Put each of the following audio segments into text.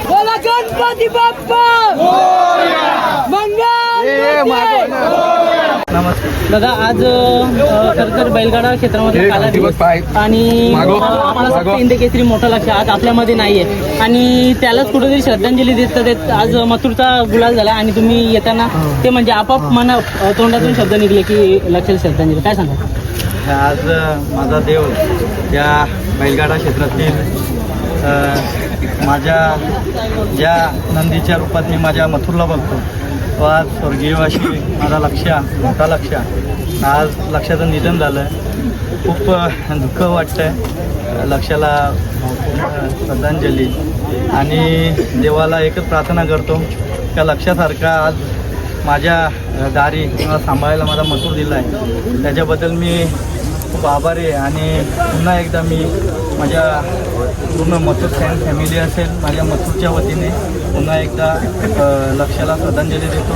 बोला गणपती बाप्पा नमस्कार दादा. आज खरं तर बैलगाडा क्षेत्रामध्ये काला दिवस आणि आपला हिंद केसरी मोठा लक्ष आज आपल्यामध्ये नाहीये आणि त्यालाच कुठेतरी श्रद्धांजली देत आज मथुरचा गुलाल झाला आणि तुम्ही येताना ते म्हणजे आपाप मना तोंडातून शब्द निघले की लक्षाला श्रद्धांजली, काय सांगा? आज माझा देव या बैलगाडा क्षेत्रातील माझ्या ज्या नंदीच्या रूपात मी माझ्या मथुरला बघतो तो आज स्वर्गीयवाशी माझा मोठा लक्ष आज लक्षाचं निधन झालं. खूप दुःख वाटतं. लक्षाला श्रद्धांजली आणि देवाला एकच प्रार्थना करतो त्या लक्षासारखा आज माझ्या दारी मला सांभाळायला माझा मथुर दिला आहे. त्याच्याबद्दल मी खूप आभारी आहे आणि पुन्हा एकदा मी माझ्या पूर्ण मथुर फॅमिली असेल माझ्या मथुरच्या वतीने पुन्हा एकदा लक्षाला श्रद्धांजली देतो.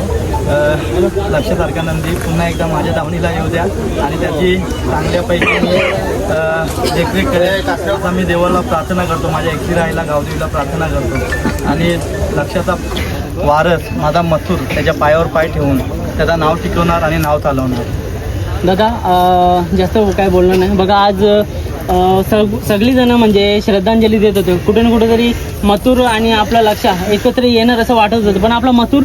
लक्षासारखा नंदी पुन्हा एकदा माझ्या दावणीला येऊ द्या आणि त्याची चांगल्यापैकी मी देखरेख करेल आता मी देवाला प्रार्थना करतो. माझ्या एकशिराईला गावदेवीला प्रार्थना करतो आणि लक्षाचा वारस माझा मथुर त्याच्या पायावर पाय ठेवून त्याचं नाव टिकवणार आणि नाव चालवणार. दादा जास्त काय बोलणं नाही. बघा आज सगळी जण म्हणजे श्रद्धांजली देत होते. कुठे ना कुठेतरी मथुर आणि आपला लक्ष एकत्र येणार असं वाटत होतं, पण आपला मथुर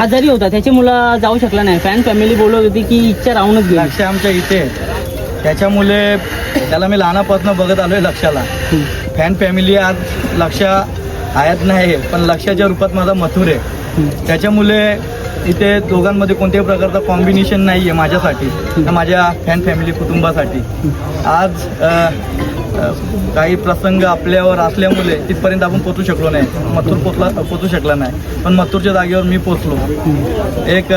आजारी होता त्याच्यामुळं जाऊ शकला नाही. फॅन फॅमिली बोलत होती की इच्छा राहूनच गेली. लक्ष आमच्या इथे त्याच्यामुळे त्याला मी लहानापासून बघत आलोय लक्षाला. फॅन फॅमिली आज लक्ष आयात नाही पण लक्षाच्या रूपात माझा मथुर आहे. त्याच्यामुळे इथे दोघांमध्ये कोणत्याही प्रकारचा कॉम्बिनेशन नाही आहे माझ्यासाठी माझ्या फॅन फॅमिली कुटुंबासाठी. आज काही प्रसंग आपल्यावर असल्यामुळे तिथपर्यंत आपण पोचू शकलो नाही. मथुर पोचू शकला नाही पण मथुरच्या जागेवर मी पोचलो. एक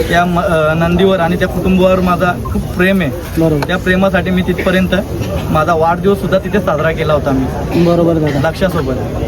त्या नंदीवर आणि त्या कुटुंबावर माझा खूप प्रेम आहे. त्या प्रेमासाठी मी तिथपर्यंत माझा वाढदिवस सुद्धा तिथे साजरा केला होता मी. बरोबर दादा. लक्षासोबत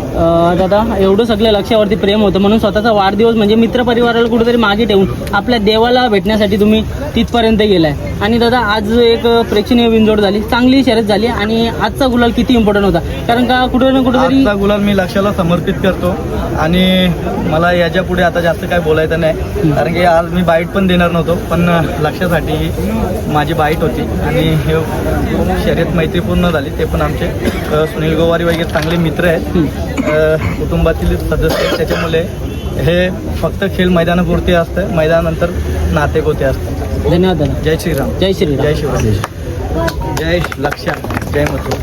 दादा एवढं सगळं लक्षावरती प्रेम होतं म्हणून स्वतःचा वाढदिवस म्हणजे मित्रपरिवाराला कुठेतरी मागे ठेवून आपल्या देवाला भेटण्यासाठी तुम्ही तिथपर्यंत गेलाय. आणि दादा आज एक प्रेक्षणीय विंजोड झाली, चांगली शर्यत झाली आणि आजचा गुलाल किती इम्पॉर्टंट होता कारण का कुठे ना कुठेतरी आजचा गुलाल मी लक्षाला समर्पित करतो आणि मला याच्या पुढे आता जास्त काय बोलायचं नाही कारण की आज मी बाईट पण देणार नव्हतो पण लक्षासाठी माझी बाईट होती आणि हे शर्यत मैत्रीपूर्ण झाली. ते पण आमचे सुनील गोवारी वगैरे चांगले मित्र आहेत कुटुंबातील सदस्य. त्याच्यामुळे हे फक्त खेळ मैदानापुरते असतं, मैदानानंतर नातेगोते असतं. धन्यवाद दादा. जय श्रीराम. जय श्रीराम. जय शिवराय. जय लक्षा. जय मथुर.